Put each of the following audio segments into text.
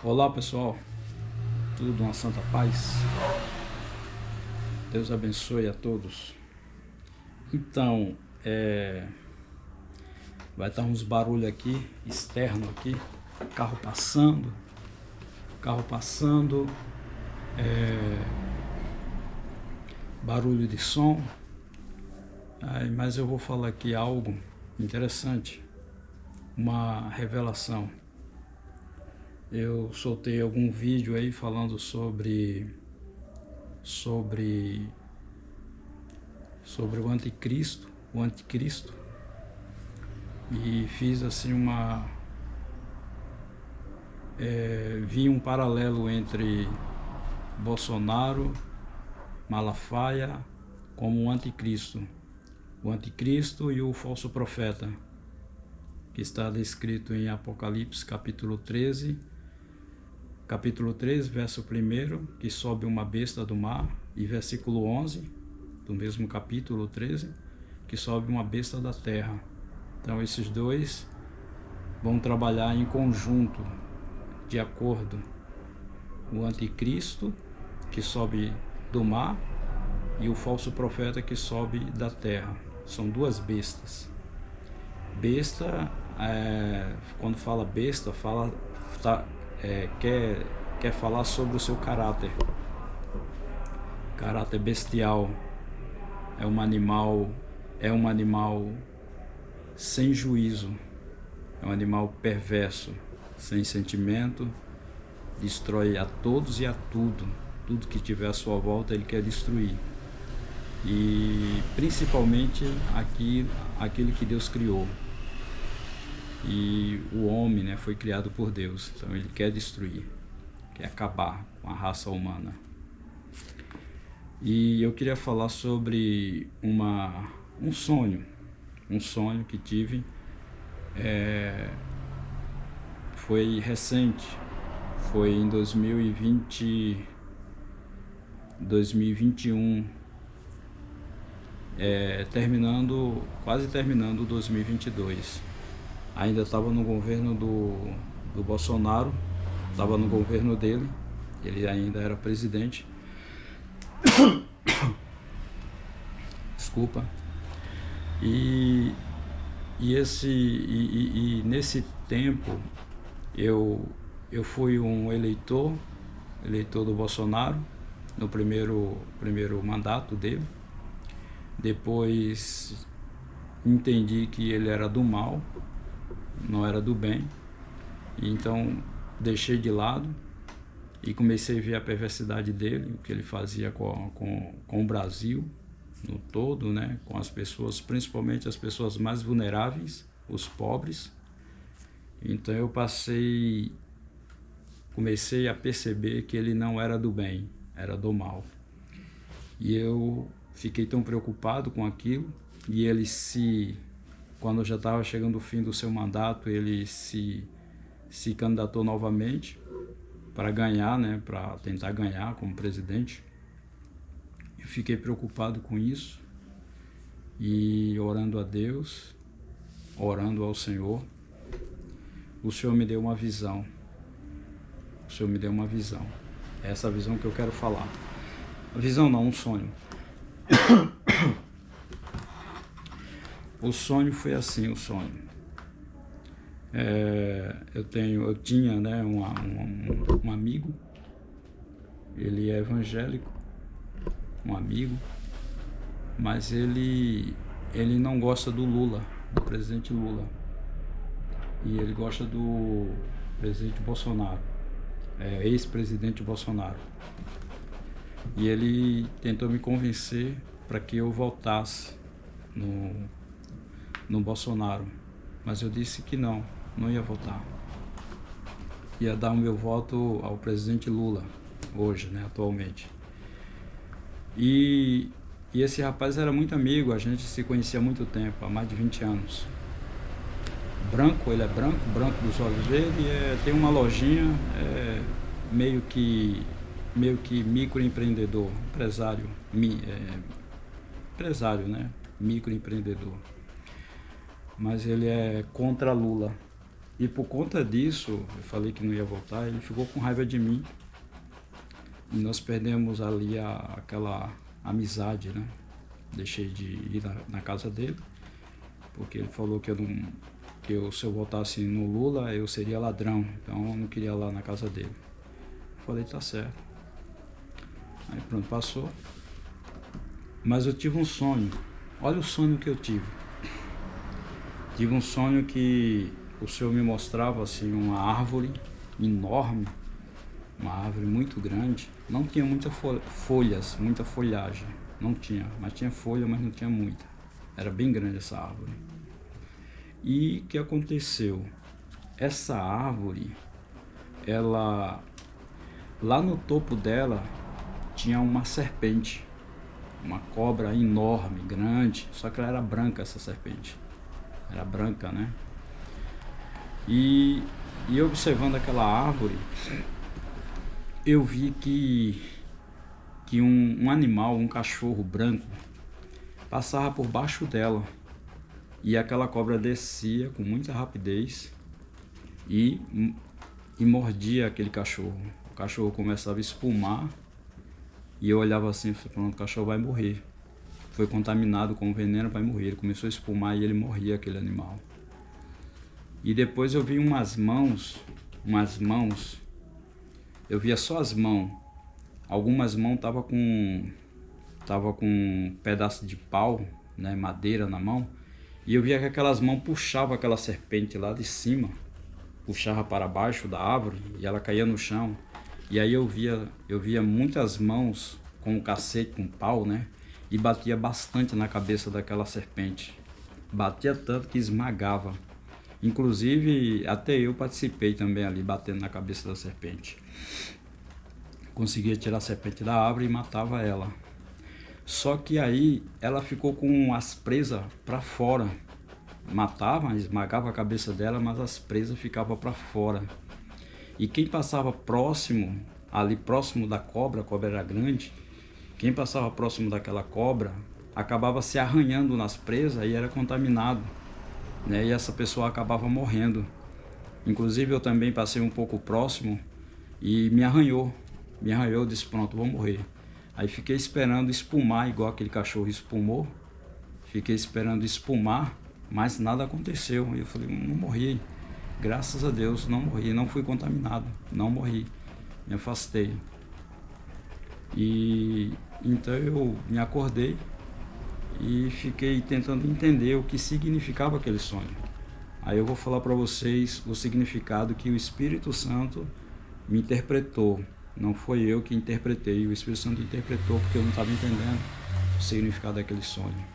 Olá pessoal, tudo uma santa paz. Deus abençoe a todos. Então, vai estar uns barulhos aqui, externo aqui, carro passando, barulho de som. Mas eu vou falar aqui algo interessante, uma revelação. Eu soltei algum vídeo aí falando sobre o anticristo, e fiz assim vi um paralelo entre Bolsonaro, Malafaia como o anticristo e o falso profeta, que está descrito em Apocalipse capítulo 13, verso 1, que sobe uma besta do mar, e versículo 11, do mesmo capítulo 13, que sobe uma besta da terra. Então esses dois vão trabalhar em conjunto, de acordo. O anticristo, que sobe do mar, e o falso profeta, que sobe da terra. São duas bestas. Besta, quando fala besta, quer falar sobre o seu caráter bestial. É um animal sem juízo, é um animal perverso, sem sentimento, destrói a todos e a tudo que tiver à sua volta ele quer destruir, e principalmente aquele que Deus criou. E o homem, né, foi criado por Deus, então ele quer destruir, quer acabar com a raça humana. E eu queria falar sobre um sonho que tive, foi recente, foi em 2021, quase terminando 2022. Ainda estava no governo do Bolsonaro, estava no governo dele, ele ainda era presidente. Desculpa. E nesse tempo eu fui um eleitor do Bolsonaro no primeiro mandato dele. Depois entendi que ele era do mal, não era do bem, então deixei de lado e comecei a ver a perversidade dele, o que ele fazia com o Brasil no todo, né? Com as pessoas, principalmente as pessoas mais vulneráveis, os pobres. Então eu comecei a perceber que ele não era do bem, era do mal. E eu fiquei tão preocupado com aquilo, e ele quando já estava chegando o fim do seu mandato, ele se candidatou novamente para ganhar, né, para tentar ganhar como presidente. Eu fiquei preocupado com isso, e orando a Deus, orando ao Senhor, o Senhor me deu uma visão. É essa visão que eu quero falar. A visão não, um sonho. O sonho foi assim, eu tinha, né, um amigo, ele é evangélico, um amigo, mas ele não gosta do Lula, do presidente Lula, e ele gosta do presidente Bolsonaro, ex-presidente Bolsonaro. E ele tentou me convencer para que eu votasse no Bolsonaro, mas eu disse que não ia votar. Ia dar o meu voto ao presidente Lula, hoje, né, atualmente. E esse rapaz era muito amigo, a gente se conhecia há muito tempo, há mais de 20 anos. Ele é branco dos olhos verdes, tem uma lojinha, meio que microempreendedor, empresário, né? Microempreendedor. Mas ele é contra Lula. E por conta disso, eu falei que não ia voltar, ele ficou com raiva de mim. E nós perdemos ali aquela amizade, né? Deixei de ir na casa dele, porque ele falou que se eu votasse no Lula, eu seria ladrão. Então eu não queria ir lá na casa dele. Eu falei, tá certo. Aí pronto, passou. Mas eu tive um sonho. Olha o sonho que eu tive. Tive um sonho que o Senhor me mostrava assim uma árvore enorme, uma árvore muito grande. Não tinha muitas folhas, muita folhagem. Não tinha, mas tinha folha, mas não tinha muita. Era bem grande essa árvore. E o que aconteceu? Essa árvore, ela, lá no topo dela, tinha uma serpente, uma cobra enorme, grande, só que ela era branca, essa serpente. Era branca, né? E observando aquela árvore, eu vi que um animal, um cachorro branco, passava por baixo dela. E aquela cobra descia com muita rapidez e mordia aquele cachorro. O cachorro começava a espumar e eu olhava assim e falei, pronto, o cachorro vai morrer. Foi contaminado com veneno, vai morrer. Ele começou a espumar e ele morria, aquele animal. E depois eu vi umas mãos, eu via só as mãos. Algumas mãos tava com um pedaço de pau, né, madeira na mão. E eu via que aquelas mãos puxavam aquela serpente lá de cima, puxava para baixo da árvore e ela caía no chão. E aí eu via muitas mãos com um cacete, com um pau, né? E batia bastante na cabeça daquela serpente. Batia tanto que esmagava. Inclusive, até eu participei também ali, batendo na cabeça da serpente. Conseguia tirar a serpente da árvore e matava ela. Só que aí ela ficou com as presas para fora. Matava, esmagava a cabeça dela, mas as presas ficavam para fora. E quem passava próximo, ali próximo da cobra, a cobra era grande, quem passava próximo daquela cobra acabava se arranhando nas presas e era contaminado, né? E essa pessoa acabava morrendo. Inclusive eu também passei um pouco próximo e me arranhou, eu disse, pronto, vou morrer. Aí fiquei esperando espumar, igual aquele cachorro espumou. Fiquei esperando espumar, mas nada aconteceu. E eu falei, não morri. Graças a Deus, não morri, não fui contaminado, não morri. Me afastei. E então eu me acordei e fiquei tentando entender o que significava aquele sonho. Aí eu vou falar para vocês o significado que o Espírito Santo me interpretou. Não foi eu que interpretei, o Espírito Santo interpretou porque eu não estava entendendo o significado daquele sonho.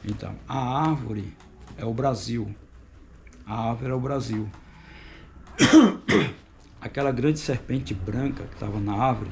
Então, a árvore é o Brasil. A árvore é o Brasil. Aquela grande serpente branca que estava na árvore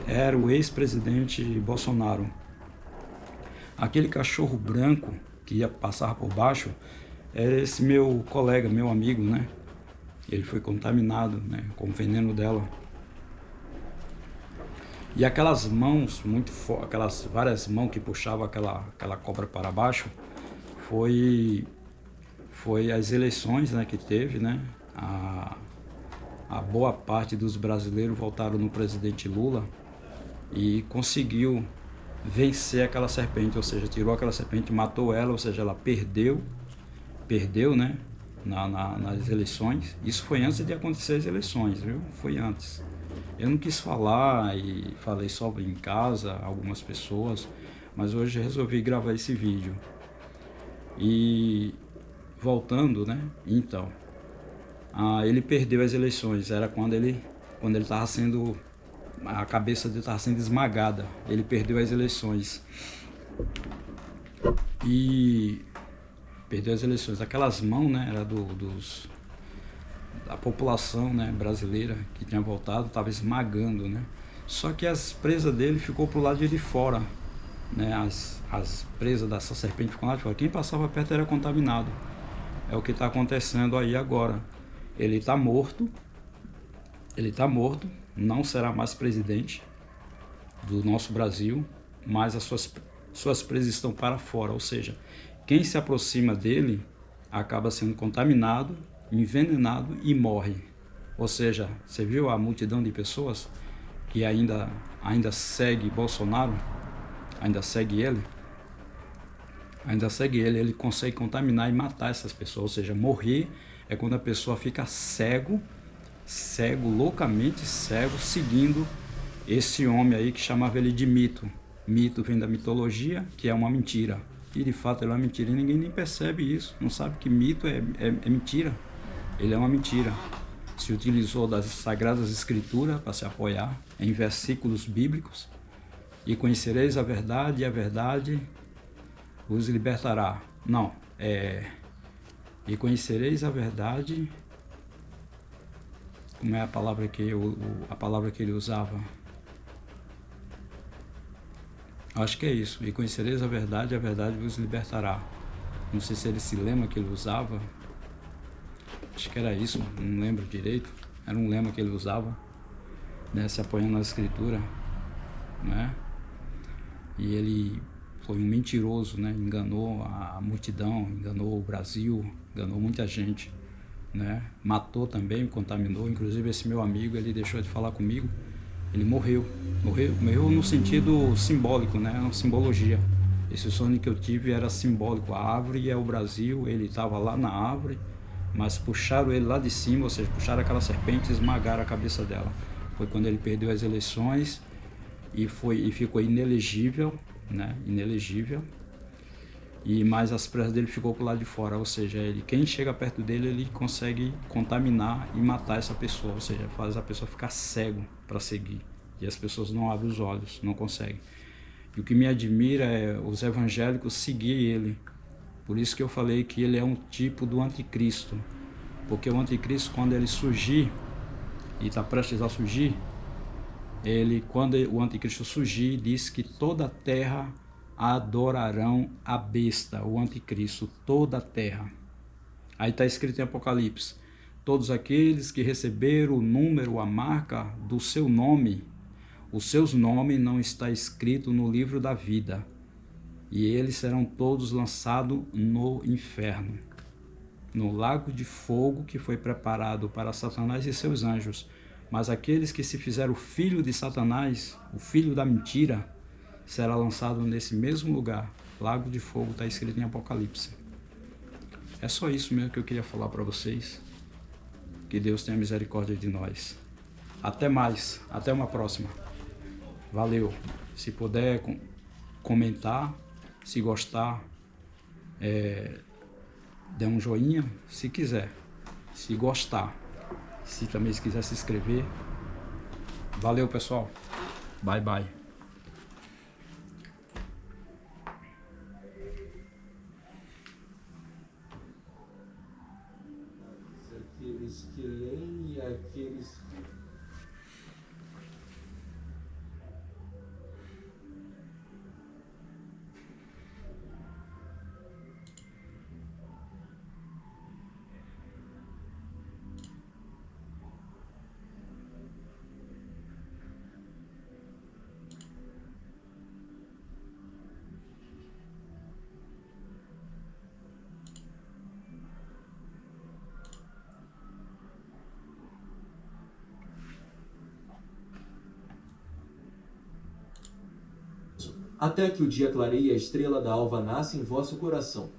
era o ex-presidente Bolsonaro. Aquele cachorro branco que ia passar por baixo era esse meu colega, meu amigo, né? Ele foi contaminado, né, com o veneno dela. E aquelas mãos muito fortes, aquelas várias mãos que puxavam aquela cobra para baixo, foi as eleições, né, que teve, né? A boa parte dos brasileiros votaram no presidente Lula e conseguiu vencer aquela serpente, ou seja, tirou aquela serpente, matou ela, ou seja, ela perdeu, né, nas eleições. Isso foi antes de acontecer as eleições, viu? Foi antes. Eu não quis falar e falei só em casa, algumas pessoas, mas hoje resolvi gravar esse vídeo. E voltando, né? Então, ele perdeu as eleições, era quando ele estava sendo, a cabeça dele estava sendo esmagada, ele perdeu as eleições. E perdeu as eleições, aquelas mãos, né, era da população, né, brasileira que tinha voltado, estava esmagando, né? Só que as presas dele ficou pro lado de fora, né? As presas dessa serpente ficou lá de fora. Quem passava perto era contaminado. É o que está acontecendo aí agora. Ele está morto, não será mais presidente do nosso Brasil, mas as suas presas estão para fora, ou seja, quem se aproxima dele acaba sendo contaminado envenenado e morre. Ou seja, você viu a multidão de pessoas que ainda segue Bolsonaro, ainda segue ele, ele consegue contaminar e matar essas pessoas. Ou seja, morrer é quando a pessoa fica cego, loucamente cego, seguindo esse homem aí que chamava ele de mito. Mito vem da mitologia, que é uma mentira. E de fato ele é uma mentira, e ninguém nem percebe isso, não sabe que mito é mentira. Ele é uma mentira. Se utilizou das Sagradas Escrituras para se apoiar em versículos bíblicos. E conhecereis a verdade, e a verdade vos libertará. Não, e conhecereis a verdade. Como é a palavra que ele usava? Acho que é isso. E conhecereis a verdade vos libertará. Não sei se era esse lema que ele usava. Acho que era isso, não lembro direito. Era um lema que ele usava, né, se apoiando na escritura, né? E ele foi um mentiroso, né? Enganou a multidão, enganou o Brasil, enganou muita gente, né? Matou também, contaminou. Inclusive esse meu amigo, ele deixou de falar comigo. Ele morreu no sentido simbólico, né? Uma simbologia. Esse sonho que eu tive era simbólico. A árvore é o Brasil, ele estava lá na árvore, mas puxaram ele lá de cima, ou seja, puxaram aquela serpente e esmagaram a cabeça dela. Foi quando ele perdeu as eleições e ficou inelegível, né? Inelegível. Mas as presas dele ficou pro lado de fora, ou seja, quem chega perto dele, ele consegue contaminar e matar essa pessoa, ou seja, faz a pessoa ficar cego para seguir. E as pessoas não abrem os olhos, não conseguem. E o que me admira é os evangélicos seguir ele. Por isso que eu falei que ele é um tipo do anticristo. Porque o anticristo, quando ele surgir, e está prestes a surgir, quando o anticristo surgir, diz que toda a terra adorarão a besta, o anticristo, toda a terra. Aí está escrito em Apocalipse: todos aqueles que receberam o número, a marca do seu nome, os seus nomes não está escrito no livro da vida, e eles serão todos lançados no inferno, no lago de fogo que foi preparado para Satanás e seus anjos. Mas aqueles que se fizeram filho de Satanás, o filho da mentira, será lançado nesse mesmo lugar, lago de fogo, está escrito em Apocalipse. É só isso mesmo que eu queria falar para vocês. Que Deus tenha misericórdia de nós. Até mais, até uma próxima. Valeu. Se puder comentar, se gostar, dê um joinha, se quiser. Se gostar, se também quiser se inscrever. Valeu, pessoal. Bye, bye. Aqueles que leem e aqueles que... Até que o dia clareie e a estrela da alva nasce em vosso coração.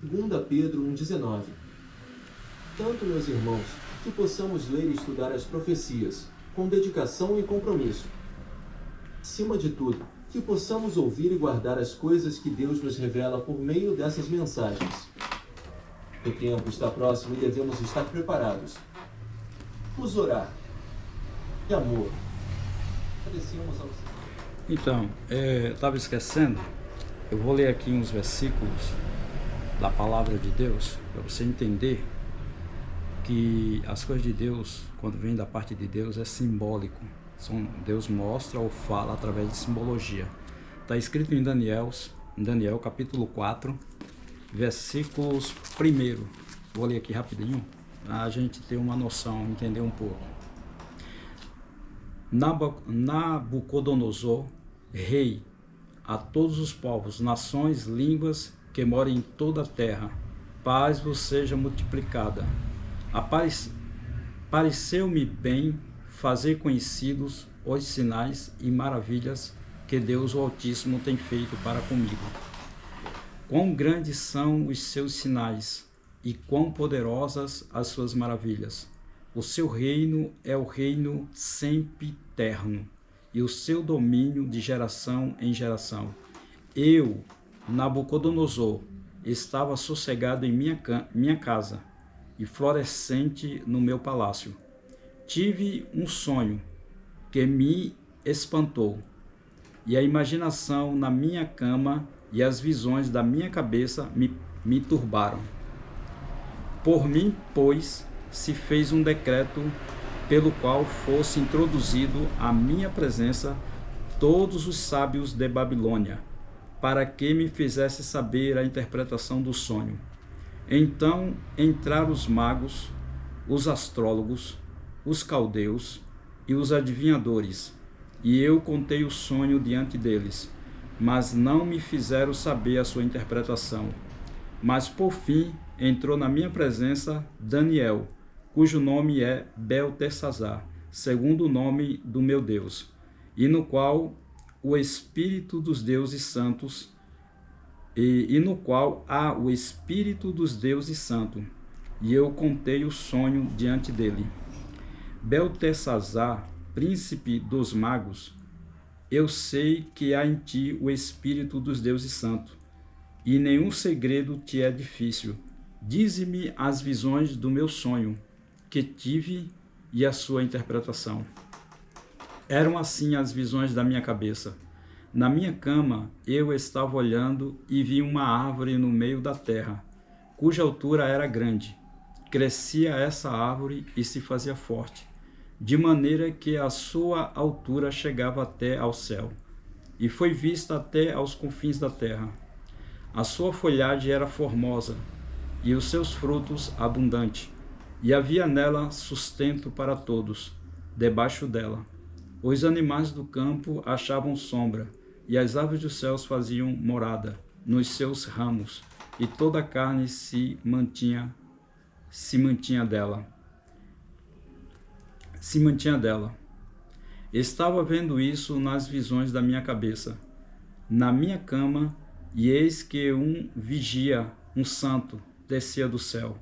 2 Pedro 1,19. Tanto, meus irmãos, que possamos ler e estudar as profecias, com dedicação e compromisso. Acima de tudo, que possamos ouvir e guardar as coisas que Deus nos revela por meio dessas mensagens. O tempo está próximo e devemos estar preparados. Vamos orar. De amor. Agradecemos ao Senhor. Então, estava esquecendo, eu vou ler aqui uns versículos da palavra de Deus, para você entender que as coisas de Deus, quando vem da parte de Deus, é simbólico. Deus mostra ou fala através de simbologia. Está escrito em Daniel capítulo 4, versículos 1. Vou ler aqui rapidinho, para a gente ter uma noção, entender um pouco. Nabucodonosor, rei, a todos os povos, nações, línguas que moram em toda a terra, paz vos seja multiplicada. Pareceu-me bem fazer conhecidos os sinais e maravilhas que Deus o Altíssimo tem feito para comigo. Quão grandes são os seus sinais e quão poderosas as suas maravilhas. O seu reino é o reino sempiterno e o seu domínio de geração em geração. Eu, Nabucodonosor, estava sossegado em minha casa e florescente no meu palácio. Tive um sonho que me espantou, e a imaginação na minha cama e as visões da minha cabeça me turbaram. Por mim, pois, se fez um decreto pelo qual fosse introduzido à minha presença todos os sábios de Babilônia, para que me fizesse saber a interpretação do sonho. Então entraram os magos, os astrólogos, os caldeus e os adivinhadores, e eu contei o sonho diante deles, mas não me fizeram saber a sua interpretação. Mas por fim entrou na minha presença Daniel, cujo nome é Beltesazar, segundo o nome do meu Deus, e no qual o Espírito dos deuses santos, e no qual há o Espírito dos deuses santos, e eu contei o sonho diante dele. Beltesazar, príncipe dos magos, eu sei que há em ti o Espírito dos deuses santos, e nenhum segredo te é difícil. Dize-me as visões do meu sonho, que tive, e a sua interpretação. Eram assim as visões da minha cabeça. Na minha cama eu estava olhando e vi uma árvore no meio da terra, cuja altura era grande. Crescia essa árvore e se fazia forte, de maneira que a sua altura chegava até ao céu, e foi vista até aos confins da terra. A sua folhagem era formosa, e os seus frutos abundantes, e havia nela sustento para todos, debaixo dela. Os animais do campo achavam sombra, e as aves dos céus faziam morada nos seus ramos, e toda a carne se mantinha dela. Estava vendo isso nas visões da minha cabeça, na minha cama, e eis que um vigia, um santo, descia do céu,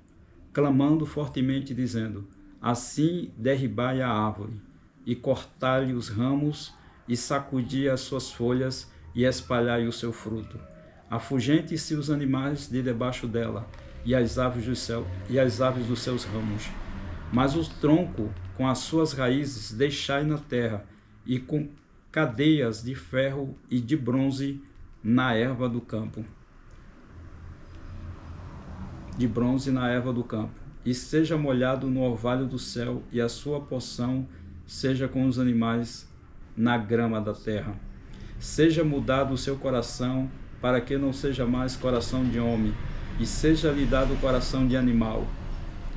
clamando fortemente, dizendo: assim derribai a árvore, e cortai-lhe os ramos, e sacudi as suas folhas, e espalhai o seu fruto. Afugente-se os animais de debaixo dela, e as aves do céu, e as aves dos seus ramos. Mas o tronco, com as suas raízes, deixai na terra, e com cadeias de ferro e de bronze na erva do campo. E seja molhado no orvalho do céu, e a sua porção seja com os animais na grama da terra. Seja mudado o seu coração, para que não seja mais coração de homem, e seja-lhe dado o coração de animal,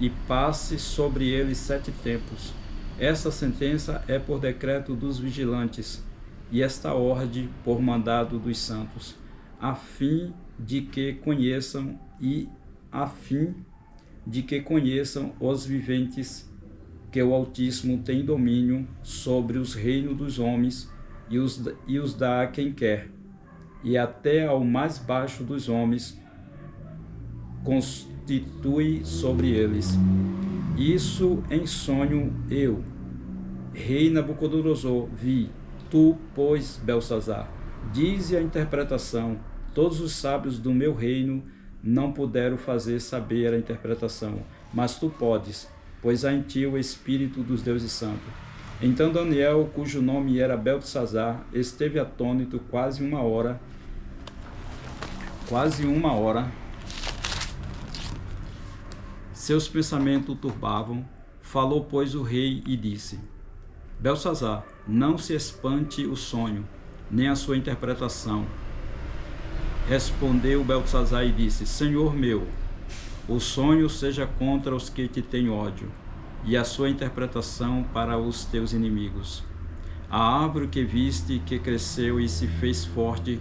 e passe sobre ele 7 tempos. Esta sentença é por decreto dos vigilantes, e esta ordem por mandado dos santos, a fim de que conheçam os viventes que o Altíssimo tem domínio sobre os reinos dos homens, e os dá a quem quer, e até ao mais baixo dos homens constitui sobre eles. Isso em sonho eu, rei Nabucodonosor, vi. Tu, pois, Beltesazar, dize a interpretação. Todos os sábios do meu reino não puderam fazer saber a interpretação, mas tu podes, pois há em ti o Espírito dos deuses santos. Então Daniel, cujo nome era Beltesazar, esteve atônito quase uma hora. Seus pensamentos o turbavam. Falou, pois, o rei e disse: Beltesazar, não se espante o sonho, nem a sua interpretação. Respondeu Beltesazar e disse: Senhor meu, o sonho seja contra os que te têm ódio, e a sua interpretação para os teus inimigos. A árvore que viste, que cresceu e se fez forte,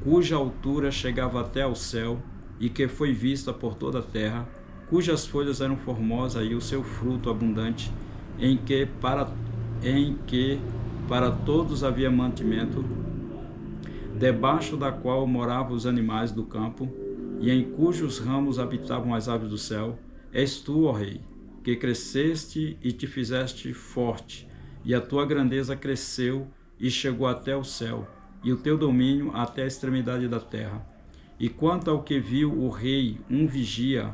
cuja altura chegava até ao céu, e que foi vista por toda a terra, cujas folhas eram formosas e o seu fruto abundante, em que para todos havia mantimento, debaixo da qual moravam os animais do campo, e em cujos ramos habitavam as aves do céu. És tu, ó Rei, que cresceste e te fizeste forte, e a tua grandeza cresceu e chegou até o céu, e o teu domínio até a extremidade da terra. E quanto ao que viu o rei, um vigia,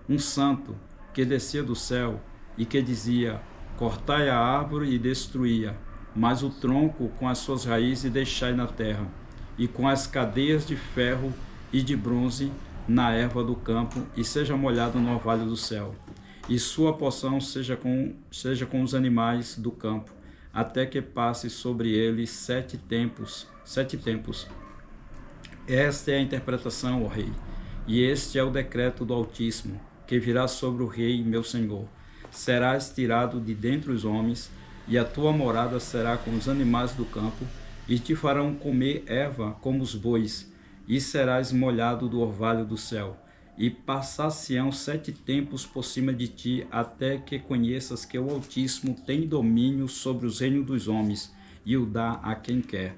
um santo, que descia do céu, e que dizia: cortai a árvore e destruía, mas o tronco com as suas raízes deixai na terra, e com as cadeias de ferro e de bronze na erva do campo, e seja molhado no orvalho do céu, e sua porção seja com os animais do campo, até que passe sobre ele 7 tempos. Esta é a interpretação, ó Rei, e este é o decreto do Altíssimo, que virá sobre o Rei, meu Senhor. Serás tirado de dentre os homens, e a tua morada será com os animais do campo, e te farão comer erva como os bois, e serás molhado do orvalho do céu. E passar-se-ão 7 tempos por cima de ti, até que conheças que o Altíssimo tem domínio sobre os reinos dos homens, e o dá a quem quer.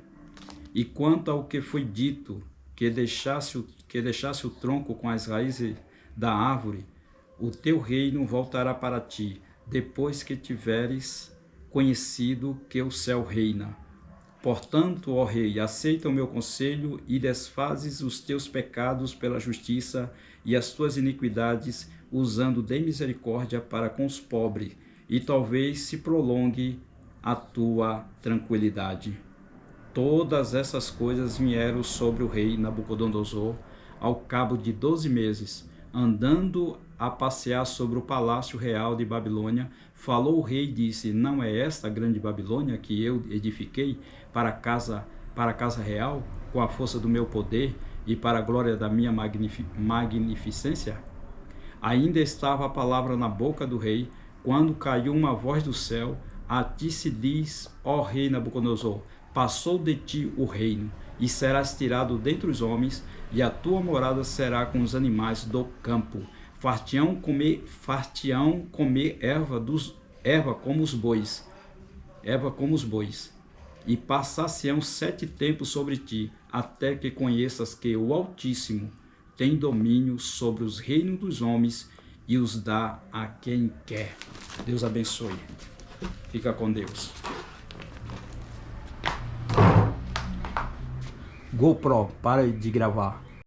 E quanto ao que foi dito, que deixasse o tronco com as raízes da árvore, o teu reino voltará para ti, depois que tiveres conhecido que o céu reina. Portanto, ó Rei, aceita o meu conselho e desfazes os teus pecados pela justiça e as tuas iniquidades, usando de misericórdia para com os pobres, e talvez se prolongue a tua tranquilidade. Todas essas coisas vieram sobre o rei Nabucodonosor ao cabo de 12 meses, andando a passear sobre o palácio real de Babilônia. Falou o rei e disse: não é esta a grande Babilônia que eu edifiquei para a casa real, com a força do meu poder e para a glória da minha magnificência? Ainda estava a palavra na boca do rei, quando caiu uma voz do céu: a ti se diz, ó rei Nabucodonosor, passou de ti o reino, e serás tirado dentre os homens, e a tua morada será com os animais do campo. Fartião comer erva como os bois, e passar-se-ão 7 tempos sobre ti, até que conheças que o Altíssimo tem domínio sobre os reinos dos homens e os dá a quem quer. Deus abençoe. Fica com Deus. GoPro, para de gravar.